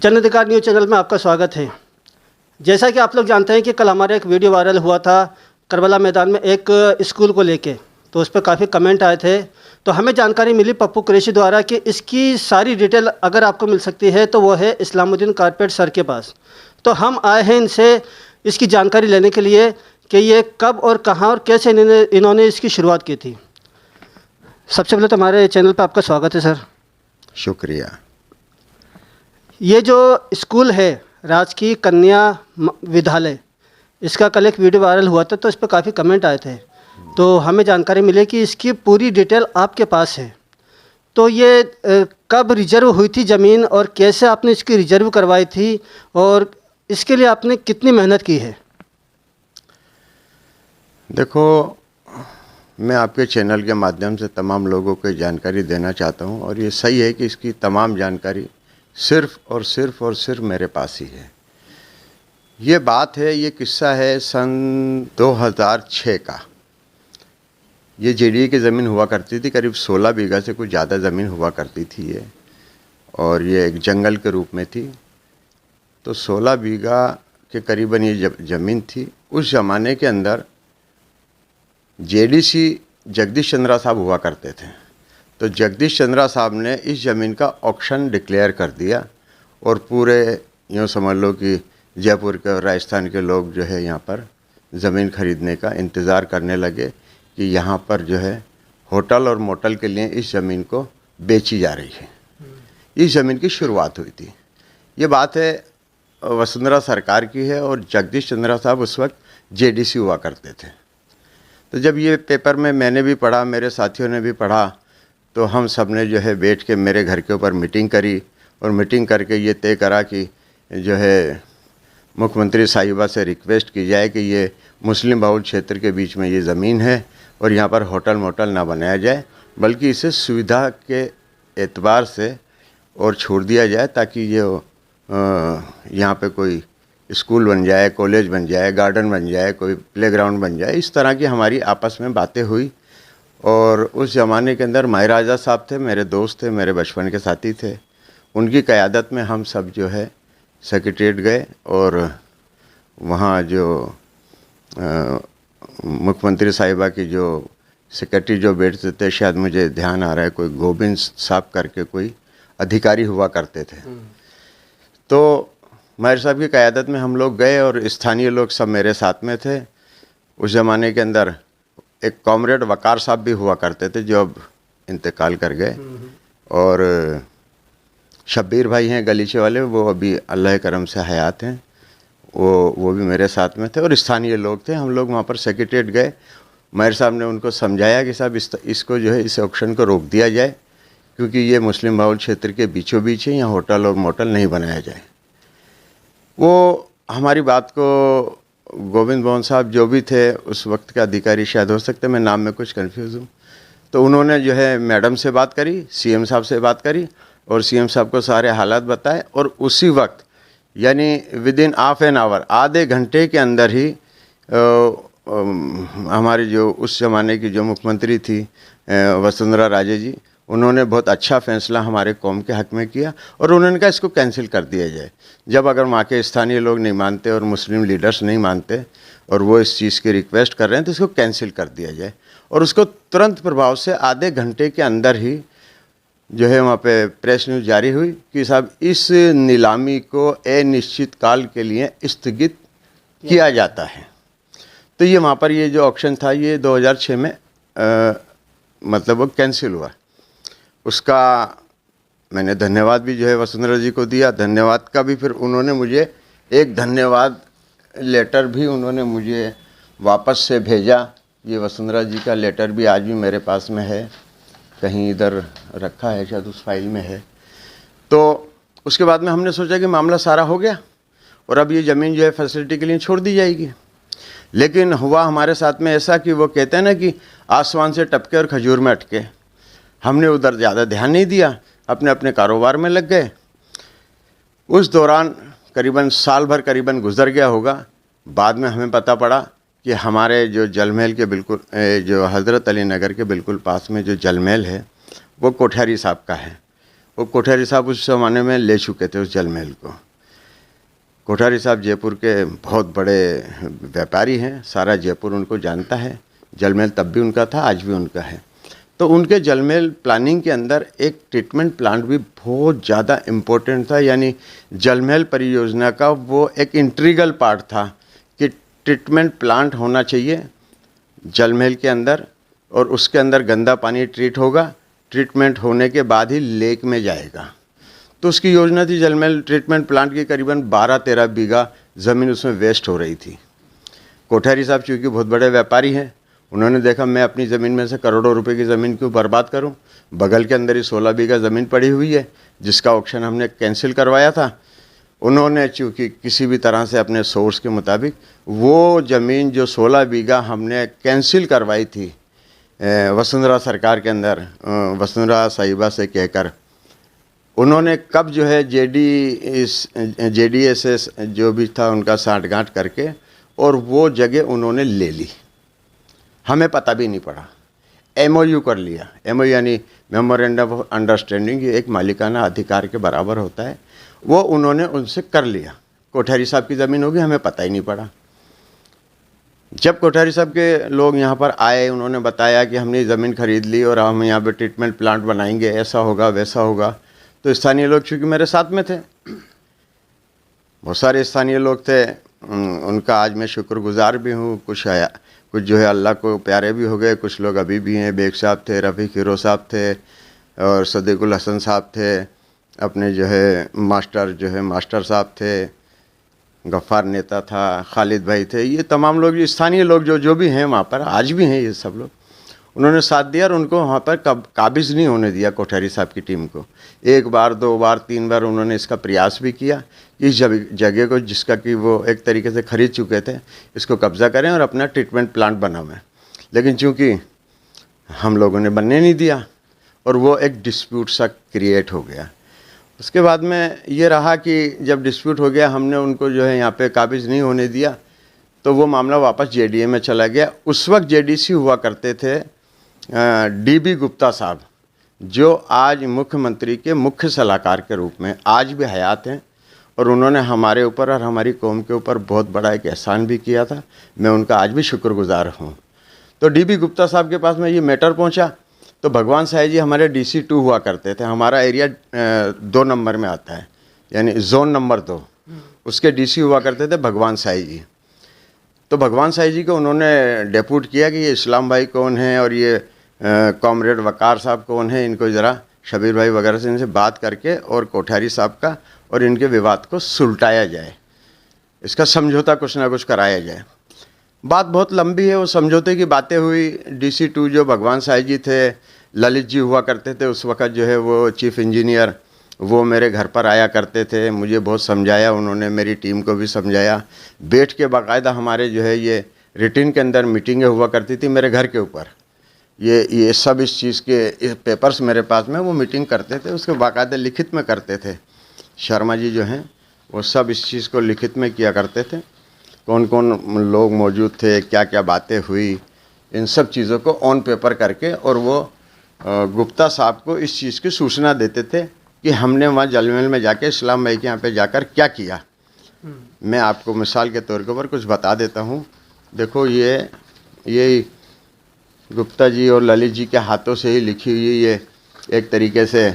जन अधिकार news channel में आपका स्वागत है। जैसा कि आप लोग जानते हैं कि कल हमारा एक वीडियो वायरल हुआ था करबला मैदान में एक स्कूल को लेके, तो उस पर काफ़ी कमेंट आए थे। तो हमें जानकारी मिली पप्पू कुरैशी द्वारा कि इसकी सारी डिटेल अगर आपको मिल सकती है तो वो है इस्लामुद्दीन कारपेट सर के पास। तो हम आए हैं इनसे इसकी जानकारी लेने के लिए कि ये कब और कहाँ और कैसे इन्होंने इसकी शुरुआत की थी। सबसे पहले तो हमारे चैनल पर आपका स्वागत है सर। शुक्रिया। ये जो स्कूल है राजकीय कन्या विद्यालय, इसका कल एक वीडियो वायरल हुआ था, तो इस पर काफ़ी कमेंट आए थे। तो हमें जानकारी मिली कि इसकी पूरी डिटेल आपके पास है। तो ये कब रिजर्व हुई थी ज़मीन और कैसे आपने इसकी रिजर्व करवाई थी और इसके लिए आपने कितनी मेहनत की है? देखो, मैं आपके चैनल के माध्यम से तमाम लोगों को जानकारी देना चाहता हूं और ये सही है कि इसकी तमाम जानकारी सिर्फ़ और सिर्फ मेरे पास ही है। ये बात है, ये किस्सा है सन 2006 का। ये जेडीए की ज़मीन हुआ करती थी, करीब 16 बीघा से कुछ ज़्यादा ज़मीन हुआ करती थी ये, और ये एक जंगल के रूप में थी। तो 16 बीघा के करीबन ये ज़मीन थी। उस ज़माने के अंदर जेडीसी जगदीश चंद्रा साहब हुआ करते थे। तो जगदीश चंद्रा साहब ने इस ज़मीन का ऑक्शन डिक्लेयर कर दिया और पूरे यूँ समझ लो कि जयपुर के और राजस्थान के लोग जो है यहाँ पर ज़मीन खरीदने का इंतज़ार करने लगे कि यहाँ पर जो है होटल और मोटल के लिए इस ज़मीन को बेची जा रही है। इस ज़मीन की शुरुआत हुई थी। ये बात है वसुंधरा सरकार की है और जगदीश चंद्रा साहब उस वक्त जेडीसी हुआ करते थे। तो जब ये पेपर में मैंने भी पढ़ा, मेरे साथियों ने भी पढ़ा, तो हम सब ने जो है बैठ के मेरे घर के ऊपर मीटिंग करी और मीटिंग करके ये तय करा कि जो है मुख्यमंत्री साहिबा से रिक्वेस्ट की जाए कि ये मुस्लिम बहुल क्षेत्र के बीच में ये ज़मीन है और यहाँ पर होटल मोटल ना बनाया जाए, बल्कि इसे सुविधा के एतबार से और छोड़ दिया जाए ताकि ये यहाँ पे कोई स्कूल बन जाए, कॉलेज बन जाए, गार्डन बन जाए, कोई प्लेग्राउंड बन जाए। इस तरह की हमारी आपस में बातें हुई। और उस ज़माने के अंदर महाराजा साहब थे, मेरे दोस्त थे, मेरे बचपन के साथी थे। उनकी क़यादत में हम सब जो है सेक्रेटेरिएट गए और वहाँ जो मुख्यमंत्री साहिबा की जो सेक्रेटरी जो बैठते थे, शायद मुझे ध्यान आ रहा है, कोई गोविंद साहब करके कोई अधिकारी हुआ करते थे। तो मेरे साहब की क़यादत में हम लोग गए और स्थानीय लोग सब मेरे साथ में थे। उस ज़माने के अंदर एक कॉमरेड वकार साहब भी हुआ करते थे जो अब इंतकाल कर गए, और शब्बीर भाई हैं गलीचे वाले, वो अभी अल्लाह करम से हयात हैं, वो भी मेरे साथ में थे और स्थानीय लोग थे। हम लोग वहाँ पर सेक्रेटेरिएट गए। मेयर साहब ने उनको समझाया कि साहब इसको जो है इस ऑक्शन को रोक दिया जाए क्योंकि ये मुस्लिम बहुल क्षेत्र के बीचों बीच है, यहाँ होटल और मोटल नहीं बनाया जाए। वो हमारी बात को गोविंद मोहन साहब जो भी थे उस वक्त के अधिकारी, शायद हो सकते मैं नाम में कुछ कंफ्यूज हूँ, तो उन्होंने जो है मैडम से बात करी, सीएम साहब से बात करी और सीएम साहब को सारे हालात बताए। और उसी वक्त यानी विदिन हाफ एन आवर, आधे घंटे के अंदर ही हमारी जो उस ज़माने की जो मुख्यमंत्री थी वसुंधरा राजे जी, उन्होंने बहुत अच्छा फ़ैसला हमारे कौम के हक़ में किया और उन्होंने कहा इसको कैंसिल कर दिया जाए। जब अगर वहाँ के स्थानीय लोग नहीं मानते और मुस्लिम लीडर्स नहीं मानते और वो इस चीज़ की रिक्वेस्ट कर रहे हैं तो इसको कैंसिल कर दिया जाए। और उसको तुरंत प्रभाव से आधे घंटे के अंदर ही जो है वहाँ पे प्रेस न्यूज़ जारी हुई कि साहब इस नीलामी को अनिश्चित काल के लिए स्थगित किया जाता है। तो ये वहाँ पर ये जो ऑक्शन था ये 2006 में मतलब वो कैंसिल हुआ। उसका मैंने धन्यवाद भी जो है वसुंधरा जी को दिया। धन्यवाद का भी फिर उन्होंने मुझे एक धन्यवाद लेटर भी उन्होंने मुझे वापस से भेजा। ये वसुंधरा जी का लेटर भी आज भी मेरे पास में है, कहीं इधर रखा है, शायद उस फाइल में है। तो उसके बाद में हमने सोचा कि मामला सारा हो गया और अब ये ज़मीन जो है फैसिलिटी के लिए छोड़ दी जाएगी। लेकिन हुआ हमारे साथ में ऐसा कि वो कहते हैं ना कि आसमान से टपके और खजूर में अटके। हमने उधर ज़्यादा ध्यान नहीं दिया, अपने अपने कारोबार में लग गए। उस दौरान करीबन साल भर करीबन गुजर गया होगा। बाद में हमें पता पड़ा कि हमारे जो जल महल के बिल्कुल जो हज़रत अली नगर के बिल्कुल पास में जो जल महल है वो कोठारी साहब का है वो कोठारी साहब उस ज़माने में ले चुके थे उस जल महल को। कोठारी साहब जयपुर के बहुत बड़े व्यापारी हैं, सारा जयपुर उनको जानता है। जल महल तब भी उनका था, आज भी उनका है। तो उनके जल महल प्लानिंग के अंदर एक ट्रीटमेंट प्लांट भी बहुत ज़्यादा इम्पोर्टेंट था, यानी जल महल परियोजना का वो एक इंट्रीगल पार्ट था कि ट्रीटमेंट प्लांट होना चाहिए जल महल के अंदर, और उसके अंदर गंदा पानी ट्रीट होगा, ट्रीटमेंट होने के बाद ही लेक में जाएगा। तो उसकी योजना थी। जल महल ट्रीटमेंट प्लांट की करीबन 12-13 बीघा ज़मीन उसमें वेस्ट हो रही थी। कोठारी साहब चूँकि बहुत बड़े व्यापारी हैं, उन्होंने देखा मैं अपनी ज़मीन में से करोड़ों रुपए की ज़मीन क्यों बर्बाद करूं। बगल के अंदर ही 16 बीघा ज़मीन पड़ी हुई है जिसका ऑक्शन हमने कैंसिल करवाया था। उन्होंने चूँकि किसी भी तरह से अपने सोर्स के मुताबिक वो ज़मीन जो 16 बीघा हमने कैंसिल करवाई थी वसुंधरा सरकार के अंदर, वसुंधरा साहिबा से कहकर, उन्होंने कब जो है JDSS जो भी था उनका साठगांठ करके और वो जगह उन्होंने ले ली। हमें पता भी नहीं पड़ा। MOU कर लिया। MOU यानी मेमोरेंडम ऑफ अंडरस्टैंडिंग, ये एक मालिकाना अधिकार के बराबर होता है। वो उन्होंने उनसे कर लिया। कोठारी साहब की ज़मीन होगी, हमें पता ही नहीं पड़ा। जब कोठारी साहब के लोग यहाँ पर आए, उन्होंने बताया कि हमने ज़मीन खरीद ली और हम यहाँ पे ट्रीटमेंट प्लांट बनाएंगे, ऐसा होगा वैसा होगा। तो स्थानीय लोग चूँकि मेरे साथ में थे, बहुत सारे स्थानीय लोग थे, उनका आज मैं शुक्रगुजार भी हूँ। कुछ जो है अल्लाह को प्यारे भी हो गए, कुछ लोग अभी भी हैं। बेग साहब थे, रफ़ीक हीरो साहब थे और सदीकुल हसन साहब थे, अपने जो है मास्टर साहब थे, गफ़ार नेता था, खालिद भाई थे। ये तमाम लोग, स्थानीय लोग जो भी हैं वहाँ पर, आज भी हैं ये सब लोग, उन्होंने साथ दिया और उनको वहाँ पर काबिज़ नहीं होने दिया कोठारी साहब की टीम को। 1 बार 2 बार 3 बार उन्होंने इसका प्रयास भी किया इस जगह को, जिसका कि वो एक तरीके से ख़रीद चुके थे, इसको कब्ज़ा करें और अपना ट्रीटमेंट प्लांट बनावें। लेकिन चूँकि हम लोगों ने बनने नहीं दिया और वो एक डिस्प्यूट सा क्रिएट हो गया। उसके बाद में ये रहा कि जब डिस्प्यूट हो गया, हमने उनको जो है यहाँ पे काबिज़ नहीं होने दिया, तो वो मामला वापस JDA में चला गया। उस वक्त JDC हुआ करते थे DB गुप्ता साहब, जो आज मुख्यमंत्री के मुख्य सलाहकार के रूप में आज भी हयात हैं, और उन्होंने हमारे ऊपर और हमारी कौम के ऊपर बहुत बड़ा एक एहसान भी किया था। मैं उनका आज भी शुक्रगुजार हूँ। तो DB गुप्ता साहब के पास में ये मैटर पहुँचा, तो भगवान साहिब जी हमारे DC2 हुआ करते थे। हमारा एरिया 2 नंबर में आता है, यानी जोन नंबर 2, उसके DC हुआ करते थे भगवान साहिब जी। तो भगवान साहिब जी को उन्होंने डेप्यूट किया कि ये इस्लाम भाई कौन है और ये कॉमरेड वकार साहब कौन है, इनको ज़रा शबीर भाई वगैरह से इनसे बात करके और कोठारी साहब का और इनके विवाद को सुलटाया जाए, इसका समझौता कुछ ना कुछ कराया जाए। बात बहुत लंबी है, वो समझौते की बातें हुई। DC2 जो भगवान साहिब जी थे, ललित जी हुआ करते थे उस वक़्त, जो है वो चीफ इंजीनियर, वो मेरे घर पर आया करते थे। मुझे बहुत समझाया उन्होंने, मेरी टीम को भी समझाया। बैठ के बाकायदा हमारे जो है ये रिटिन के अंदर मीटिंगें हुआ करती थी मेरे घर के ऊपर। ये सब इस चीज़ के पेपर्स मेरे पास में, वो मीटिंग करते थे, उसको बाकायदा लिखित में करते थे। शर्मा जी जो हैं वो सब इस चीज़ को लिखित में किया करते थे, कौन कौन लोग मौजूद थे, क्या क्या बातें हुई, इन सब चीज़ों को ऑन पेपर करके, और वो गुप्ता साहब को इस चीज़ की सूचना देते थे कि हमने वहाँ जल महल में जाके इस्लाम भाई के यहाँ पे जाकर क्या किया। मैं आपको मिसाल के तौर के ऊपर कुछ बता देता हूँ। देखो ये गुप्ता जी और ललित जी के हाथों से ही लिखी हुई ये एक तरीके से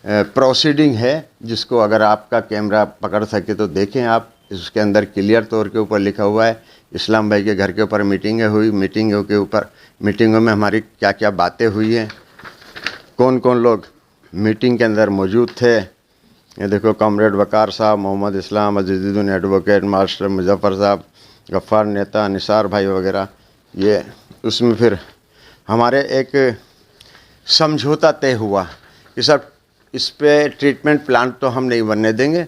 प्रोसीडिंग है, जिसको अगर आपका कैमरा पकड़ सके तो देखें आप। इसके अंदर क्लियर तौर के ऊपर लिखा हुआ है इस्लाम भाई के घर के ऊपर मीटिंगें हुई, मीटिंगों के ऊपर, मीटिंगों में हमारी क्या क्या बातें हुई हैं, कौन कौन लोग मीटिंग के अंदर मौजूद थे। ये देखो, कॉमरेड वकार साहब, मोहम्मद इस्लाम, अजीजुद्दीन एडवोकेट, मास्टर मुजफ्फर साहब, गफ़ार नेता, निसार भाई वगैरह। ये उसमें फिर हमारे एक समझौता तय हुआ कि सब इस पे ट्रीटमेंट प्लांट तो हम नहीं बनने देंगे,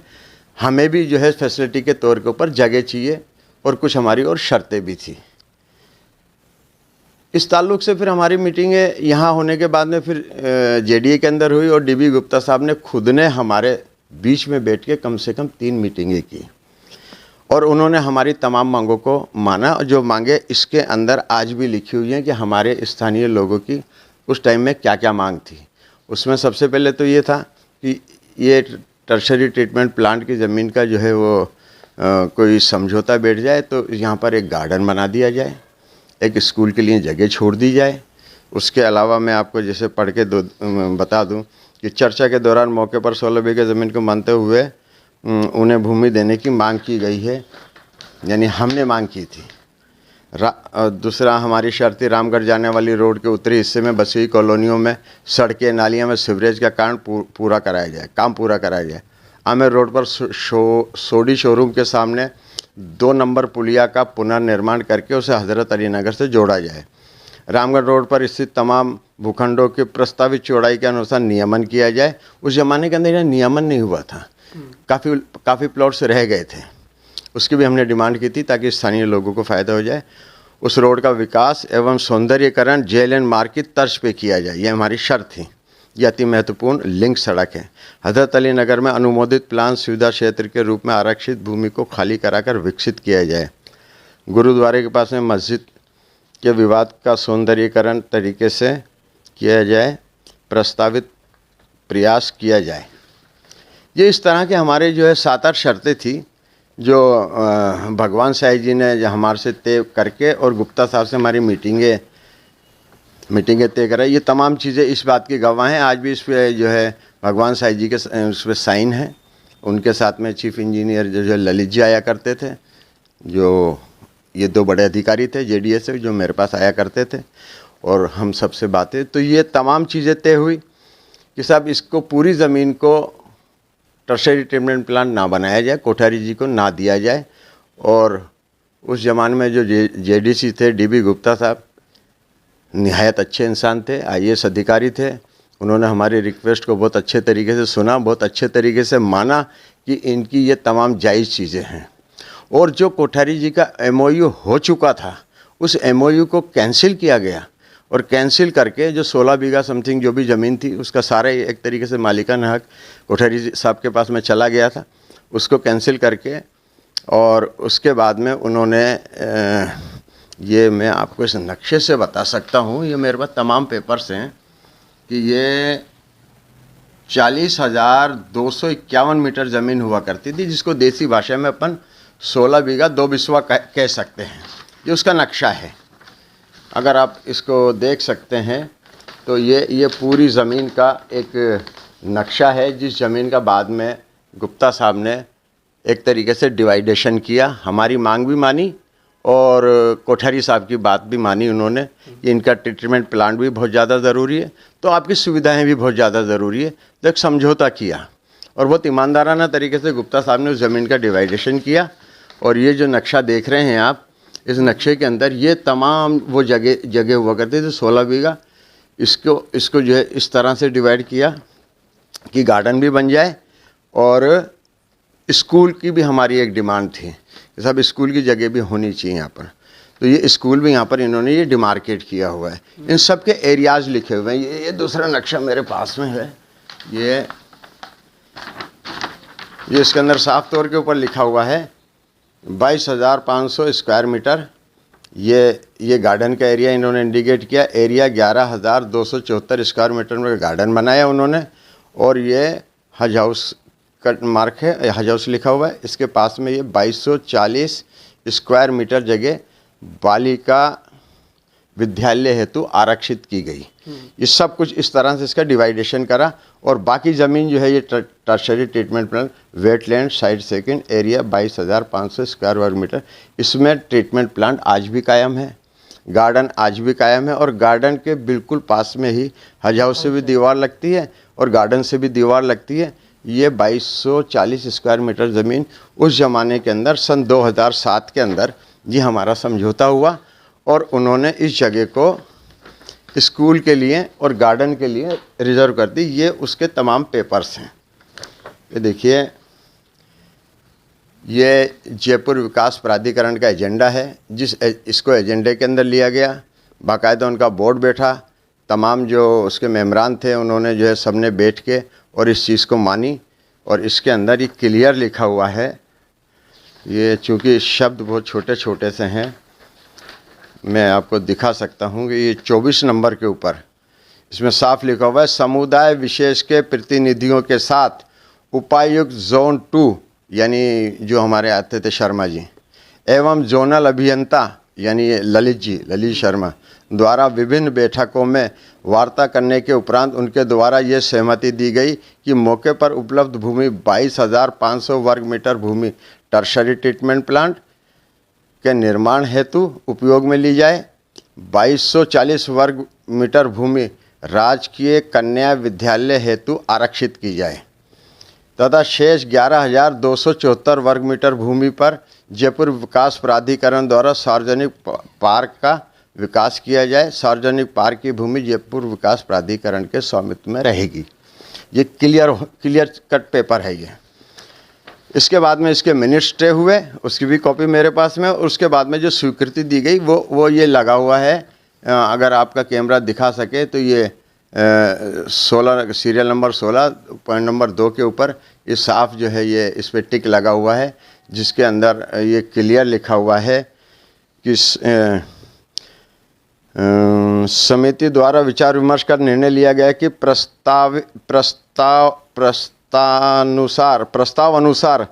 हमें भी जो है फैसिलिटी के तौर के ऊपर जगह चाहिए, और कुछ हमारी और शर्तें भी थी। इस ताल्लुक़ से फिर हमारी मीटिंगें यहाँ होने के बाद में फिर JDA के अंदर हुई, और DB गुप्ता साहब ने खुद ने हमारे बीच में बैठ के कम से कम 3 मीटिंगें की, और उन्होंने हमारी तमाम मांगों को माना। जो मांगे इसके अंदर आज भी लिखी हुई हैं कि हमारे स्थानीय लोगों की उस टाइम में क्या क्या मांग थी। उसमें सबसे पहले तो ये था कि ये टर्शरी ट्रीटमेंट प्लांट की ज़मीन का जो है वो कोई समझौता बैठ जाए तो यहाँ पर एक गार्डन बना दिया जाए, एक स्कूल के लिए जगह छोड़ दी जाए। उसके अलावा मैं आपको जैसे पढ़ के बता दूं कि चर्चा के दौरान मौके पर 16 बीघे ज़मीन को मानते हुए उन्हें भूमि देने की मांग की गई है, यानी हमने मांग की थी। दूसरा हमारी शर्त थी रामगढ़ जाने वाली रोड के उत्तरी हिस्से में बसी हुई कॉलोनियों में सड़कें नालियां में सीवरेज का काम पूरा कराया जाए। आमेर रोड पर सोडी शोरूम के सामने 2 नंबर पुलिया का पुनर्निर्माण करके उसे हज़रत अली नगर से जोड़ा जाए। रामगढ़ रोड पर स्थित तमाम भूखंडों की प्रस्तावित चौड़ाई के अनुसार नियमन किया जाए। उस ज़माने के अंदर यह नियमन नहीं हुआ था, काफ़ी प्लॉट्स रह गए थे, उसकी भी हमने डिमांड की थी ताकि स्थानीय लोगों को फ़ायदा हो जाए। उस रोड का विकास एवं सौंदर्यीकरण जेल एंड मार्ग की तर्ज पे किया जाए, यह हमारी शर्त थी। यह अति महत्वपूर्ण लिंक सड़क है। हज़रत अली नगर में अनुमोदित प्लान सुविधा क्षेत्र के रूप में आरक्षित भूमि को खाली कराकर विकसित किया जाए। गुरुद्वारे के पास में मस्जिद के विवाद का सौंदर्यीकरण तरीके से किया जाए, प्रस्तावित प्रयास किया जाए। ये इस तरह के हमारे जो है 7-8 शर्तें थी जो भगवान साई जी ने हमारे से तय करके और गुप्ता साहब से हमारी मीटिंगें तय कराई। ये तमाम चीज़ें इस बात की गवाह हैं। आज भी इस पर जो है भगवान साई जी के उस पर साइन है। उनके साथ में चीफ इंजीनियर जो ललित जी आया करते थे, जो ये 2 बड़े अधिकारी थे JDA से जो मेरे पास आया करते थे, और हम सबसे बातें, तो ये तमाम चीज़ें तय हुई कि साहब इसको पूरी ज़मीन को टर्शरी ट्रीटमेंट प्लांट ना बनाया जाए, कोठारी जी को ना दिया जाए। और उस ज़माने में जो JDC थे DB गुप्ता साहब निहायत अच्छे इंसान थे, IAS अधिकारी थे। उन्होंने हमारी रिक्वेस्ट को बहुत अच्छे तरीके से सुना, बहुत अच्छे तरीके से माना कि इनकी ये तमाम जायज़ चीज़ें हैं। और जो कोठारी जी का MOU हो चुका था, उस MOU को कैंसिल किया गया, और कैंसिल करके जो 16 बीघा समथिंग जो भी ज़मीन थी उसका सारा एक तरीके से मालिकाना हक कोठारी साहब के पास में चला गया था। उसको कैंसिल करके और उसके बाद में उन्होंने ये मैं आपको इस नक्शे से बता सकता हूँ, ये मेरे पास तमाम पेपर्स हैं कि ये 40,251 मीटर ज़मीन हुआ करती थी, जिसको देसी भाषा में अपन 16 बीघा 2 बिस्वा कह सकते हैं। ये उसका नक्शा है, अगर आप इसको देख सकते हैं तो ये पूरी ज़मीन का एक नक्शा है, जिस ज़मीन का बाद में गुप्ता साहब ने एक तरीके से डिवाइडेशन किया। हमारी मांग भी मानी और कोठारी साहब की बात भी मानी उन्होंने कि इनका ट्रीटमेंट प्लांट भी बहुत ज़्यादा ज़रूरी है, तो आपकी सुविधाएं भी बहुत ज़्यादा ज़रूरी है। तो एक समझौता किया और बहुत ईमानदाराना तरीके से गुप्ता साहब ने उस ज़मीन का डिवाइडेशन किया। और ये जो नक्शा देख रहे हैं आप, इस नक्शे के अंदर ये तमाम वो जगह हुआ करते थे 16 बीघा। इसको जो है इस तरह से डिवाइड किया कि गार्डन भी बन जाए, और स्कूल की भी हमारी एक डिमांड थी कि सब स्कूल की जगह भी होनी चाहिए यहाँ पर। तो ये स्कूल भी यहाँ पर इन्होंने ये डिमार्केट किया हुआ है। इन सब के एरियाज़ लिखे हुए हैं। ये दूसरा नक्शा मेरे पास में है, ये इसके अंदर साफ तौर के ऊपर लिखा हुआ है 22,500 स्क्वायर मीटर। ये गार्डन का एरिया इन्होंने इंडिकेट किया। एरिया 11,274 स्क्वायर मीटर में गार्डन बनाया उन्होंने। और ये हज हाउस का मार्क है, हज हाउस लिखा हुआ है। इसके पास में ये 2240 स्क्वायर मीटर जगह बालिका विद्यालय हेतु आरक्षित की गई। ये सब कुछ इस तरह से इसका डिवाइडेशन करा। और बाकी ज़मीन जो है ये tertiary treatment plant wetland side second area 22,500 square वर्ग मीटर, इसमें ट्रीटमेंट प्लांट आज भी कायम है, गार्डन आज भी कायम है। और गार्डन के बिल्कुल पास में ही हज हाउस से भी दीवार लगती है और गार्डन से भी दीवार लगती है। ये 2240 स्क्वायर मीटर ज़मीन उस ज़माने के अंदर सन 2007 के अंदर ये हमारा समझौता हुआ, और उन्होंने इस जगह को स्कूल के लिए और गार्डन के लिए रिज़र्व कर दी। ये उसके तमाम पेपर्स हैं। ये देखिए, ये जयपुर विकास प्राधिकरण का एजेंडा है, इसको एजेंडे के अंदर लिया गया। बाकायदा उनका बोर्ड बैठा, तमाम जो उसके मेम्बरान थे उन्होंने जो है सबने बैठ के और इस चीज़ को मानी। और इसके अंदर ये क्लियर लिखा हुआ है, ये चूँकि शब्द बहुत छोटे छोटे से हैं, मैं आपको दिखा सकता हूँ कि ये 24 नंबर के ऊपर इसमें साफ लिखा हुआ है, समुदाय विशेष के प्रतिनिधियों के साथ उपायुक्त जोन 2 यानी जो हमारे आते थे शर्मा जी एवं जोनल अभियंता यानी ललित शर्मा द्वारा विभिन्न बैठकों में वार्ता करने के उपरांत उनके द्वारा ये सहमति दी गई कि मौके पर उपलब्ध भूमि 22,500 वर्ग मीटर भूमि टर्शरी ट्रीटमेंट प्लांट के निर्माण हेतु उपयोग में ली जाए, 2240 वर्ग मीटर भूमि राजकीय कन्या विद्यालय हेतु आरक्षित की जाए तथा शेष 11,274 वर्ग मीटर भूमि पर जयपुर विकास प्राधिकरण द्वारा सार्वजनिक पार्क का विकास किया जाए। सार्वजनिक पार्क की भूमि जयपुर विकास प्राधिकरण के स्वामित्व में रहेगी। ये क्लियर कट पेपर है ये। इसके बाद में इसके मिनट्स स्टे हुए, उसकी भी कॉपी मेरे पास में, और उसके बाद में जो स्वीकृति दी गई वो ये लगा हुआ है। अगर आपका कैमरा दिखा सके तो ये 16 सीरियल नंबर 16 पॉइंट नंबर 2 के ऊपर ये साफ जो है ये इस पर टिक लगा हुआ है, जिसके अंदर ये क्लियर लिखा हुआ है कि समिति द्वारा विचार विमर्श कर निर्णय लिया गया कि प्रस्ताव अनुसार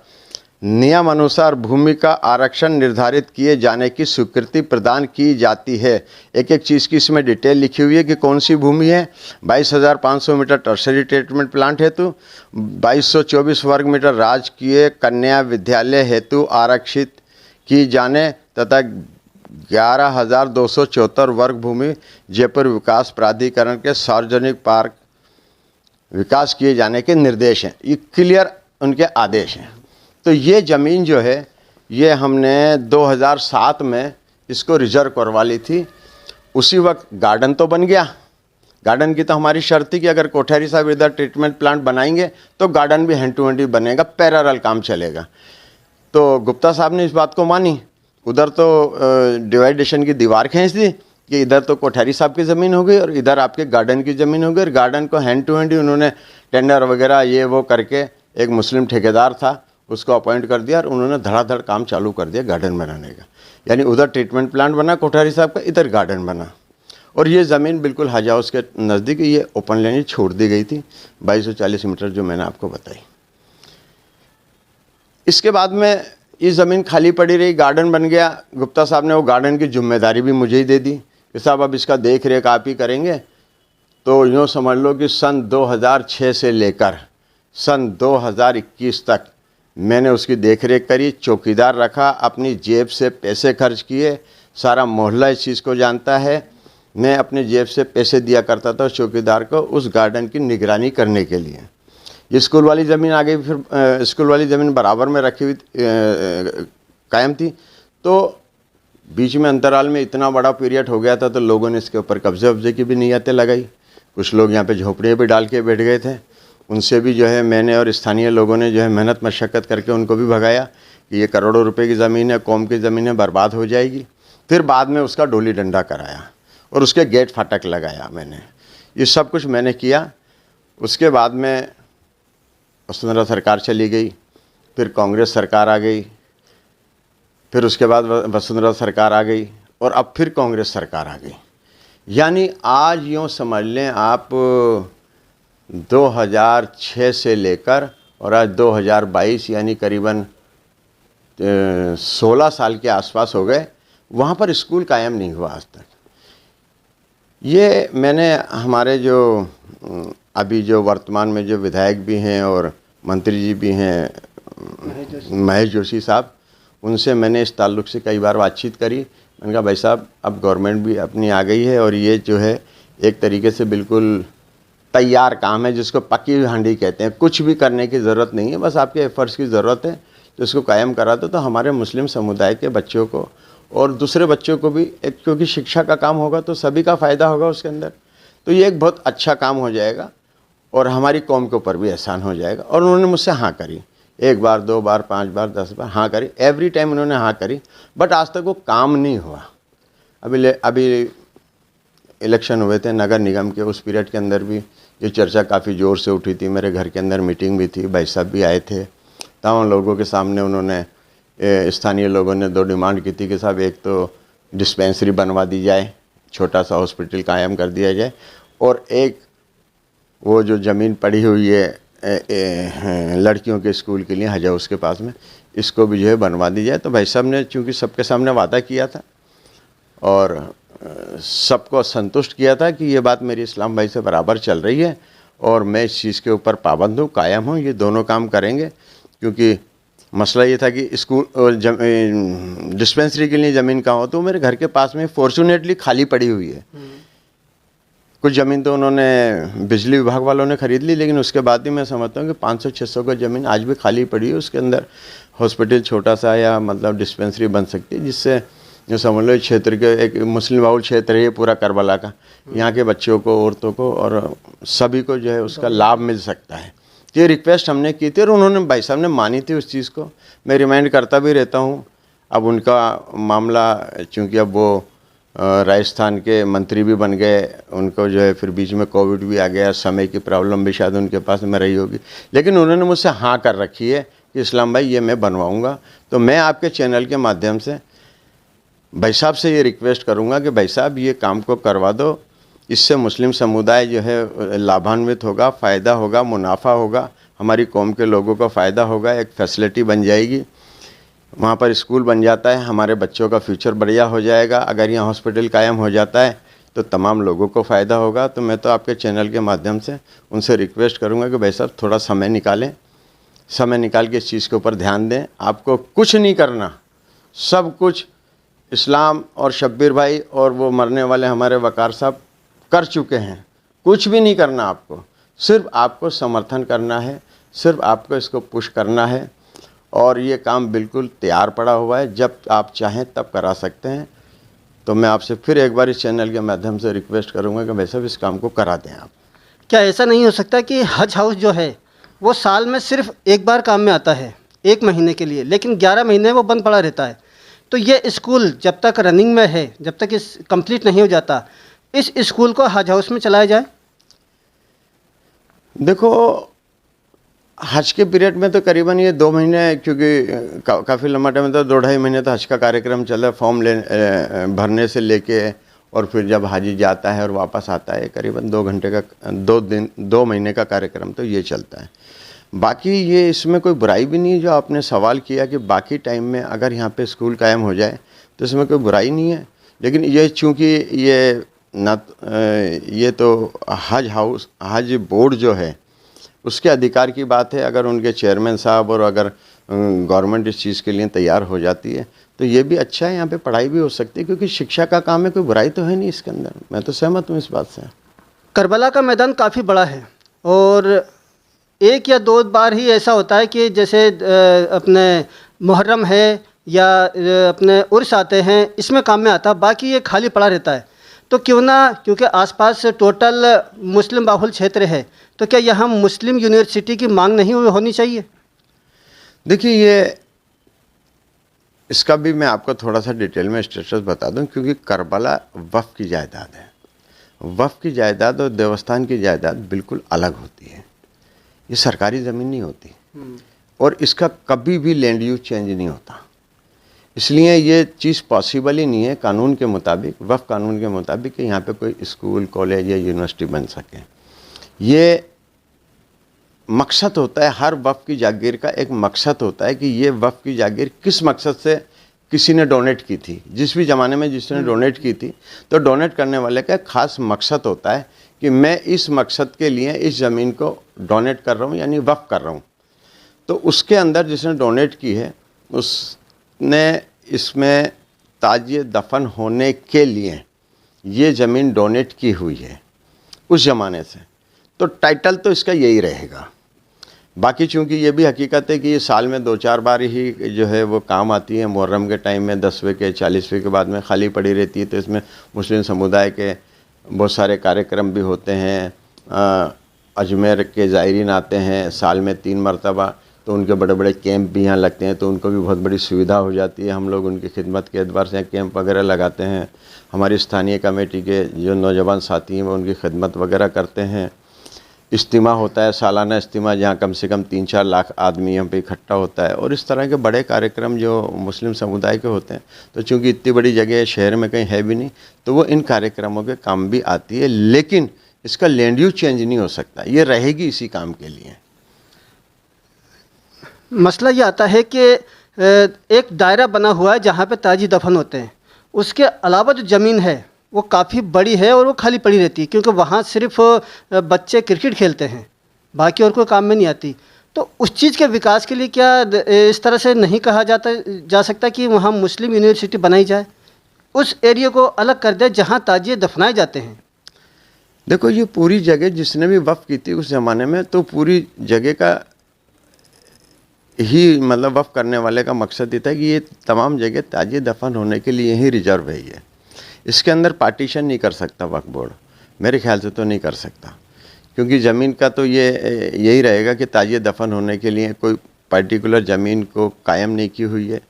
नियम अनुसार भूमि का आरक्षण निर्धारित किए जाने की स्वीकृति प्रदान की जाती है। एक एक चीज़ की इसमें डिटेल लिखी हुई है कि कौन सी भूमि है। 22,500 मीटर टर्शरी ट्रीटमेंट प्लांट हेतु, 2224 वर्ग मीटर राजकीय कन्या विद्यालय हेतु आरक्षित की जाने तथा 11,274 वर्ग भूमि जयपुर विकास प्राधिकरण के सार्वजनिक पार्क विकास किए जाने के निर्देश हैं। ये क्लियर उनके आदेश हैं। तो ये ज़मीन जो है ये हमने 2007 में इसको रिजर्व करवा ली थी। उसी वक्त गार्डन तो बन गया। गार्डन की तो हमारी शर्त थी कि अगर कोठारी साहब इधर ट्रीटमेंट प्लांट बनाएंगे तो गार्डन भी हैंड टू हैंड ही बनेगा, पैरेलल काम चलेगा। तो गुप्ता साहब ने इस बात को मानी। उधर तो डिवाइडेशन की दीवार खींच दी कि इधर तो कोठारी साहब की ज़मीन हो गई और इधर आपके गार्डन की ज़मीन हो गई। और गार्डन को हैंड टू हैंड ही उन्होंने टेंडर वगैरह ये वो करके एक मुस्लिम ठेकेदार था उसको अपॉइंट कर दिया और उन्होंने धड़ाधड़ काम चालू कर दिया गार्डन बनाने का। यानी उधर ट्रीटमेंट प्लांट बना कोठारी साहब का, इधर गार्डन बना। और ये ज़मीन बिल्कुल हज हाउस के नज़दीक ये ओपन लैंड छोड़ दी गई थी 2240 मीटर जो मैंने आपको बताई। इसके बाद में ये ज़मीन खाली पड़ी रही, गार्डन बन गया। गुप्ता साहब ने वो गार्डन की जिम्मेदारी भी मुझे ही दे दी कि साहब अब इसका देख रेख आप ही करेंगे। तो यूँ समझ लो कि सन 2006 से लेकर सन 2021 तक मैंने उसकी देख रेख करी, चौकीदार रखा, अपनी जेब से पैसे खर्च किए। सारा मोहल्ला इस चीज़ को जानता है। मैं अपने जेब से पैसे दिया करता था उस चौकीदार को उस गार्डन की निगरानी करने के लिए। ये स्कूल वाली ज़मीन आ गई, फिर स्कूल वाली ज़मीन बराबर में रखी हुई कायम थी। तो बीच में अंतराल में इतना बड़ा पीरियड हो गया था तो लोगों ने इसके ऊपर कब्जे वब्जे की भी नीयतें लगाई। कुछ लोग यहाँ पे झोपड़ियाँ भी डाल के बैठ गए थे। उनसे भी जो है मैंने और स्थानीय लोगों ने जो है मेहनत मशक्क़त करके उनको भी भगाया कि ये करोड़ों रुपए की ज़मीन है, कौम की ज़मीन है, बर्बाद हो जाएगी। फिर बाद में उसका डोली डंडा कराया और उसके गेट फाटक लगाया मैंने। ये सब कुछ मैंने किया। उसके बाद में वसुंधरा सरकार चली गई, फिर कांग्रेस सरकार आ गई, फिर उसके बाद वसुंधरा सरकार आ गई और अब फिर कांग्रेस सरकार आ गई। यानी आज यूँ समझ लें आप 2006 से लेकर और आज 2022 यानी करीबन 16 साल के आसपास हो गए, वहाँ पर स्कूल कायम नहीं हुआ आज तक। ये मैंने हमारे जो अभी जो वर्तमान में जो विधायक भी हैं और मंत्री जी भी हैं महेश जोशी साहब, उनसे मैंने इस ताल्लुक़ से कई बार बातचीत करी। मैंने कहा भाई साहब अब गवर्नमेंट भी अपनी आ गई है और ये जो है एक तरीके से बिल्कुल तैयार काम है, जिसको पकी हुई हांडी कहते हैं। कुछ भी करने की ज़रूरत नहीं है, बस आपके एफर्ट्स की ज़रूरत है। तो इसको कायम करा दो तो हमारे मुस्लिम समुदाय के बच्चों को और दूसरे बच्चों को भी क्योंकि शिक्षा का काम होगा तो सभी का फ़ायदा होगा उसके अंदर। तो ये एक बहुत अच्छा काम हो जाएगा और हमारी कौम के ऊपर भी एहसान हो जाएगा। और उन्होंने मुझसे हाँ करी, 1 बार 2 बार 5 बार 10 बार हाँ करी, एवरी टाइम उन्होंने हाँ करी, बट आज तक वो काम नहीं हुआ। अभी इलेक्शन हुए थे नगर निगम के, उस पीरियड के अंदर भी ये चर्चा काफ़ी ज़ोर से उठी थी। मेरे घर के अंदर मीटिंग भी थी, भाई साहब भी आए थे। तमाम लोगों के सामने उन्होंने स्थानीय लोगों ने 2 डिमांड की थी कि साहब एक तो डिस्पेंसरी बनवा दी जाए, छोटा सा हॉस्पिटल कायम कर दिया जाए, और एक वो जो ज़मीन पड़ी हुई है लड़कियों के स्कूल के लिए हज हाउस के पास में, इसको भी जो है बनवा दी जाए। तो भाई साहब ने चूँकि सबके सामने वादा किया था और सबको संतुष्ट किया था कि ये बात मेरी इस्लाम भाई से बराबर चल रही है और मैं इस चीज़ के ऊपर पाबंद हूँ, कायम हूँ, ये दोनों काम करेंगे। क्योंकि मसला ये था कि स्कूल डिस्पेंसरी के लिए ज़मीन कहाँ हो, तो मेरे घर के पास में फॉर्चुनेटली खाली पड़ी हुई है। कुछ ज़मीन तो उन्होंने बिजली विभाग वालों ने ख़रीद ली, लेकिन उसके बाद भी मैं समझता हूँ कि 500-600 का ज़मीन आज भी खाली पड़ी है। उसके अंदर हॉस्पिटल छोटा सा या मतलब डिस्पेंसरी बन सकती है, जिससे जो समझ लो क्षेत्र के एक मुस्लिम बहुल क्षेत्र है ये पूरा करबला का, यहाँ के बच्चों को, औरतों को और सभी को जो है उसका लाभ मिल सकता है। ये रिक्वेस्ट हमने की थी और उन्होंने, भाई साहब ने मानी थी उस चीज़ को। मैं रिमाइंड करता भी रहता हूँ। अब उनका मामला, चूँकि अब वो राजस्थान के मंत्री भी बन गए, उनको जो है फिर बीच में कोविड भी आ गया, समय की प्रॉब्लम भी शायद उनके पास में रही होगी, लेकिन उन्होंने मुझसे हाँ कर रखी है कि इस्लाम भाई ये मैं बनवाऊँगा। तो मैं आपके चैनल के माध्यम से भाई साहब से ये रिक्वेस्ट करूँगा कि भाई साहब ये काम को करवा दो। इससे मुस्लिम समुदाय जो है लाभान्वित होगा, फ़ायदा होगा, मुनाफा होगा, हमारी कौम के लोगों को फ़ायदा होगा, एक फैसिलिटी बन जाएगी, वहाँ पर स्कूल बन जाता है, हमारे बच्चों का फ्यूचर बढ़िया हो जाएगा। अगर यहाँ हॉस्पिटल कायम हो जाता है तो तमाम लोगों को फ़ायदा होगा। तो मैं तो आपके चैनल के माध्यम से उनसे रिक्वेस्ट करूँगा कि भाई साहब थोड़ा समय निकालें, समय निकाल के इस चीज़ के ऊपर ध्यान दें। आपको कुछ नहीं करना, सब कुछ इस्लाम और शब्बीर भाई और वो मरने वाले हमारे वकार साहब कर चुके हैं। कुछ भी नहीं करना आपको, सिर्फ आपको समर्थन करना है, सिर्फ आपको इसको पुश करना है और ये काम बिल्कुल तैयार पड़ा हुआ है। जब आप चाहें तब करा सकते हैं। तो मैं आपसे फिर एक बार इस चैनल के माध्यम से रिक्वेस्ट करूंगा कि भाई साहब इस काम को करा दें आप। क्या ऐसा नहीं हो सकता कि हज हाउस जो है वो साल में सिर्फ एक बार काम में आता है, 1 महीने के लिए, लेकिन 11 महीने वो बंद पड़ा रहता है? तो ये स्कूल जब तक रनिंग में है, जब तक इस कंप्लीट नहीं हो जाता, इस स्कूल को हज हाउस में चलाया जाए। देखो, हज के पीरियड में तो करीबन ये 2 महीने, क्योंकि काफ़ी लंबा टाइम था, 2-2.5 महीने तो हज का कार्यक्रम चला, फॉर्म भरने से लेके और फिर जब हाजी जाता है और वापस आता है, करीबन 2 घंटे का, 2 महीने का कार्यक्रम तो ये चलता है। बाकी ये इसमें कोई बुराई भी नहीं है। जो आपने सवाल किया कि बाकी टाइम में अगर यहाँ पे स्कूल कायम हो जाए तो इसमें कोई बुराई नहीं है, लेकिन ये चूँकि ये तो हज बोर्ड जो है उसके अधिकार की बात है। अगर उनके चेयरमैन साहब और अगर गवर्नमेंट इस चीज़ के लिए तैयार हो जाती है तो ये भी अच्छा है, यहाँ पे पढ़ाई भी हो सकती है, क्योंकि शिक्षा का काम है, कोई बुराई तो है नहीं इसके अंदर। मैं तो सहमत हूँ इस बात से। करबला का मैदान काफ़ी बड़ा है और 1 या 2 बार ही ऐसा होता है कि जैसे अपने मुहर्रम है या अपने उर्स आते हैं, इसमें काम में आता, बाकी ये खाली पड़ा रहता है। तो क्यों ना, क्योंकि आसपास टोटल मुस्लिम बाहुल क्षेत्र है, तो क्या यहाँ मुस्लिम यूनिवर्सिटी की मांग नहीं होनी चाहिए? देखिए, ये इसका भी मैं आपको थोड़ा सा डिटेल में स्टेटस बता दूं, क्योंकि करबला वक्फ की जायदाद है। वक्फ की जायदाद और देवस्थान की जायदाद बिल्कुल अलग होती है। ये सरकारी ज़मीन नहीं होती और इसका कभी भी लैंड यूज चेंज नहीं होता। इसलिए ये चीज़ पॉसिबल ही नहीं है कानून के मुताबिक, वक्फ कानून के मुताबिक, कि यहाँ पे कोई स्कूल, कॉलेज या यूनिवर्सिटी बन सके। ये मकसद होता है, हर वक्फ की जागीर का एक मकसद होता है कि ये वक्फ की जागीर किस मकसद से किसी ने डोनेट की थी। जिस भी ज़माने में जिसने डोनेट की थी, तो डोनेट करने वाले का एक ख़ास मकसद होता है कि मैं इस मकसद के लिए इस ज़मीन को डोनेट कर रहा हूँ, यानी वक्फ कर रहा हूँ। तो उसके अंदर जिसने डोनेट की है उसने इसमें ताजिए दफन होने के लिए ये ज़मीन डोनेट की हुई है उस ज़माने से, तो टाइटल तो इसका यही रहेगा। बाकी चूंकि ये भी हकीकत है कि ये साल में 2-4 बार ही जो है वो काम आती है। मुहर्रम के टाइम में 10वें के 40वें के बाद में खाली पड़ी रहती है, तो इसमें मुस्लिम समुदाय के बहुत सारे कार्यक्रम भी होते हैं। अजमेर के ज़ायरीन आते हैं साल में 3 मरतबा, तो उनके बड़े बड़े कैंप भी यहाँ लगते हैं, तो उनको भी बहुत बड़ी सुविधा हो जाती है। हम लोग उनकी खिदमत के एतबार से कैंप वगैरह लगाते हैं। हमारी स्थानीय कमेटी के जो नौजवान साथी हैं वो उनकी खिदमत वगैरह करते हैं। इज्तिमा होता है, सालाना इज्तिमा, जहाँ कम से कम 3-4 लाख आदमी यहाँ पे इकट्ठा होता है। और इस तरह के बड़े कार्यक्रम जो मुस्लिम समुदाय के होते हैं, तो चूँकि इतनी बड़ी जगह शहर में कहीं है भी नहीं, तो वो इन कार्यक्रमों के काम भी आती है। लेकिन इसका लैंड यूज चेंज नहीं हो सकता, ये रहेगी इसी काम के लिए। मसला ये आता है कि एक दायरा बना हुआ है जहाँ पे ताजी दफन होते हैं, उसके अलावा जो ज़मीन है वो काफ़ी बड़ी है और वो खाली पड़ी रहती है, क्योंकि वहाँ सिर्फ बच्चे क्रिकेट खेलते हैं, बाकी और कोई काम में नहीं आती। तो उस चीज़ के विकास के लिए क्या इस तरह से नहीं कहा जा सकता कि वहाँ मुस्लिम यूनिवर्सिटी बनाई जाए, उस एरिया को अलग कर दे जहाँ ताजिए दफनाए जाते हैं? देखो, ये पूरी जगह जिसने भी वक्फ की थी उस ज़माने में, तो पूरी जगह का ही मतलब वक्फ करने वाले का मकसद ये था कि ये तमाम जगह ताजिए दफन होने के लिए ही रिजर्व है। ये इसके अंदर पार्टीशन नहीं कर सकता वक्फ बोर्ड, मेरे ख्याल से तो नहीं कर सकता, क्योंकि ज़मीन का तो यही रहेगा कि ताजिए दफन होने के लिए कोई पर्टिकुलर ज़मीन को कायम नहीं की हुई है।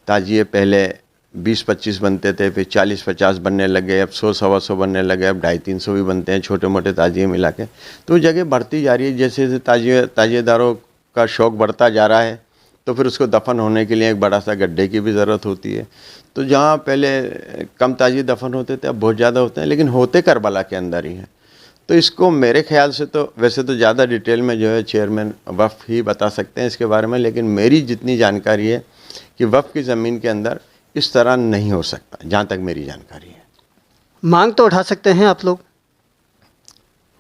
ताजिए पहले 20-25 बनते थे, फिर 40-50 बनने लगे, अब 100-125 बनने लगे, अब 250-300 भी बनते हैं, छोटे मोटे ताजिए मिला के। तो जगह बढ़ती जा रही है, जैसे जैसे ताजिएदारों का शौक़ बढ़ता जा रहा है, तो फिर उसको दफन होने के लिए एक बड़ा सा गड्ढे की भी ज़रूरत होती है। तो जहाँ पहले कम ताजिए दफन होते थे, अब बहुत ज़्यादा होते हैं, लेकिन होते करबला के अंदर ही हैं। तो इसको मेरे ख्याल से तो वैसे तो ज़्यादा डिटेल में जो है चेयरमैन वक्फ ही बता सकते हैं इसके बारे में, लेकिन मेरी जितनी जानकारी है कि वक्फ की ज़मीन के अंदर इस तरह नहीं हो सकता, जहाँ तक मेरी जानकारी है। मांग तो उठा सकते हैं आप लोग?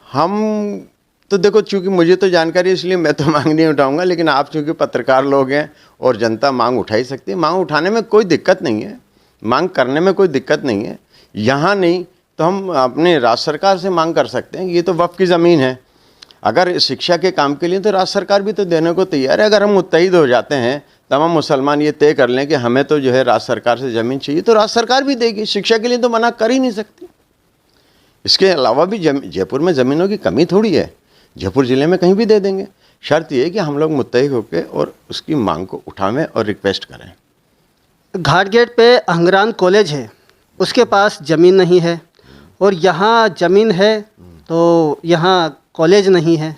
हम तो देखो, चूँकि मुझे तो जानकारी है इसलिए मैं तो मांग नहीं उठाऊंगा, लेकिन आप चूँकि पत्रकार लोग हैं और जनता मांग उठा ही सकती है। मांग उठाने में कोई दिक्कत नहीं है, मांग करने में कोई दिक्कत नहीं है। यहाँ नहीं तो हम अपने राज्य सरकार से मांग कर सकते हैं। ये तो वक्फ की ज़मीन है, अगर शिक्षा के काम के लिए तो राज्य सरकार भी तो देने को तैयार है। अगर हम मुत्तहिद हो जाते हैं, तमाम मुसलमान ये तय कर लें कि हमें तो जो है राज्य सरकार से ज़मीन चाहिए, तो राज्य सरकार भी देगी। शिक्षा के लिए तो मना कर ही नहीं सकती। इसके अलावा भी जयपुर में ज़मीनों की कमी थोड़ी है, जयपुर ज़िले में कहीं भी दे देंगे। शर्त ये है कि हम लोग मुत्तहिद होकर और उसकी मांग को उठावें और रिक्वेस्ट करें। घाट गेट पे अंगरान कॉलेज है, उसके पास ज़मीन नहीं है, और यहाँ ज़मीन है तो यहाँ कॉलेज नहीं है।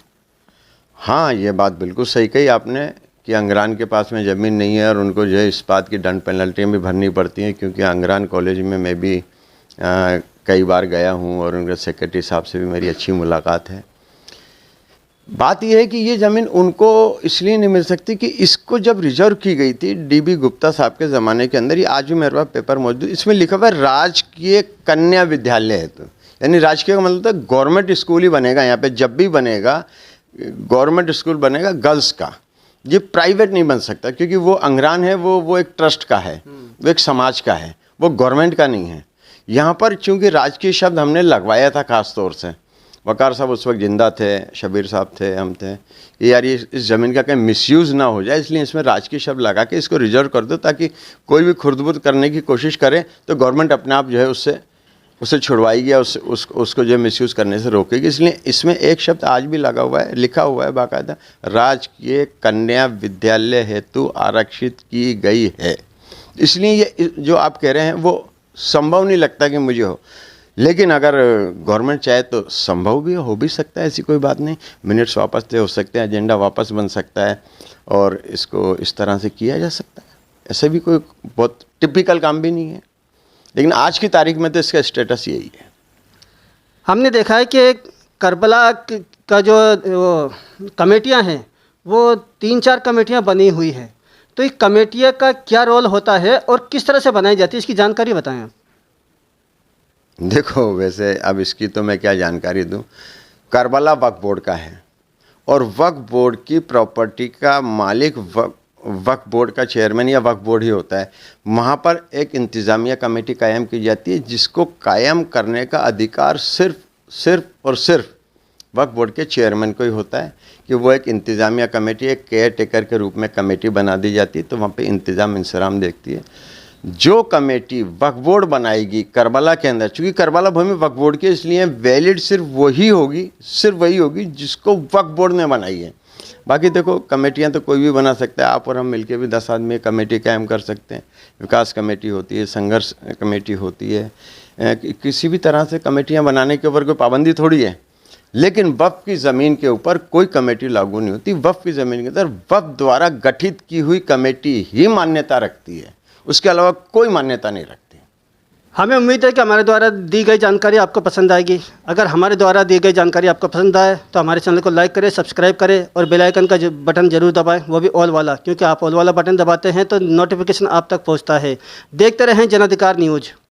हाँ, ये बात बिल्कुल सही कही आपने कि अंगरान के पास में ज़मीन नहीं है और उनको जो है इस बात की दंड पेनल्टियाँ भी भरनी पड़ती हैं, क्योंकि अंगरान कॉलेज में मैं भी कई बार गया हूँ और उनके सेक्रेटरी साहब से भी मेरी अच्छी मुलाकात है। बात यह है कि ये ज़मीन उनको इसलिए नहीं मिल सकती कि इसको जब रिजर्व की गई थी डीबी गुप्ता साहब के ज़माने के अंदर, ये आज भी मेरे पास पेपर मौजूद, इसमें लिखा हुआ है राजकीय कन्या विद्यालय है। तो यानी राजकीय का मतलब तो गवर्नमेंट स्कूल ही बनेगा यहाँ पे, जब भी बनेगा गवर्नमेंट स्कूल बनेगा गर्ल्स का, ये प्राइवेट नहीं बन सकता, क्योंकि वो अंगरान है, वो एक ट्रस्ट का है, वो एक समाज का है, वो गवर्नमेंट का नहीं है। यहाँ पर चूँकि राजकीय शब्द हमने लगवाया था ख़ास तौर से, वकार साहब उस वक्त जिंदा थे, शबीर साहब थे, हम थे, ये यार ये इस ज़मीन का कहीं मिसयूज़ ना हो जाए, इसलिए इसमें राजकीय शब्द लगा के इसको रिजर्व कर दो, ताकि कोई भी खुर्द-बुर्द करने की कोशिश करे तो गवर्नमेंट अपने आप जो है उससे छुड़वाएगी या उसको जो है मिसयूज़ करने से रोकेगी। इसलिए इसमें एक शब्द आज भी लगा हुआ है, लिखा हुआ है बाकायदा, राजकीय कन्या विद्यालय हेतु आरक्षित की गई है। इसलिए ये जो आप कह रहे हैं वो संभव नहीं लगता कि मुझे हो, लेकिन अगर गवर्नमेंट चाहे तो संभव भी हो भी सकता है, ऐसी कोई बात नहीं। मिनट्स वापस हो सकते हैं, एजेंडा वापस बन सकता है और इसको इस तरह से किया जा सकता है। ऐसे भी कोई बहुत टिपिकल काम भी नहीं है, लेकिन आज की तारीख में तो इसका स्टेटस यही है। हमने देखा है कि करबला का जो कमेटियां हैं वो 3-4 कमेटियां बनी हुई है, तो इस कमेटियों का क्या रोल होता है और किस तरह से बनाई जाती है, इसकी जानकारी बताएं आप। देखो, वैसे अब इसकी तो मैं क्या जानकारी दूं, करबला वक्फ बोर्ड का है और वक्फ बोर्ड की प्रॉपर्टी का मालिक वक्फ बोर्ड का चेयरमैन या वक्फ बोर्ड ही होता है। वहाँ पर एक इंतज़ामिया कमेटी कायम की जाती है, जिसको कायम करने का अधिकार सिर्फ और सिर्फ वक्फ बोर्ड के चेयरमैन को ही होता है, कि वो एक इंतज़ामिया कमेटी, एक केयर टेकर के रूप में कमेटी बना दी जाती है, तो वहाँ पे इंतज़ाम इंसराम देखती है। जो कमेटी वक्फ बोर्ड बनाएगी करबला के अंदर, चूँकि करबला भूमि वक्फ बोर्ड की, इसलिए वैलिड सिर्फ वही होगी जिसको वक्फ बोर्ड ने बनाई है। बाकी देखो, कमेटियां तो कोई भी बना सकता है, आप और हम मिलके भी 10 आदमी कमेटी कायम कर सकते हैं। विकास कमेटी होती है, संघर्ष कमेटी होती है, किसी भी तरह से कमेटियां बनाने के ऊपर कोई पाबंदी थोड़ी है, लेकिन वक्फ की ज़मीन के ऊपर कोई कमेटी लागू नहीं होती। वक्फ की ज़मीन के अंदर वक्फ द्वारा गठित की हुई कमेटी ही मान्यता रखती है, उसके अलावा कोई मान्यता नहीं रखती। हमें उम्मीद है कि हमारे द्वारा दी गई जानकारी आपको पसंद आएगी। अगर हमारे द्वारा दी गई जानकारी आपको पसंद आए तो हमारे चैनल को लाइक करें, सब्सक्राइब करें और बेल आइकन का बटन जरूर दबाएं, वो भी ऑल वाला, क्योंकि आप ऑल वाला बटन दबाते हैं तो नोटिफिकेशन आप तक पहुंचता है। देखते रहें जन अधिकार न्यूज़।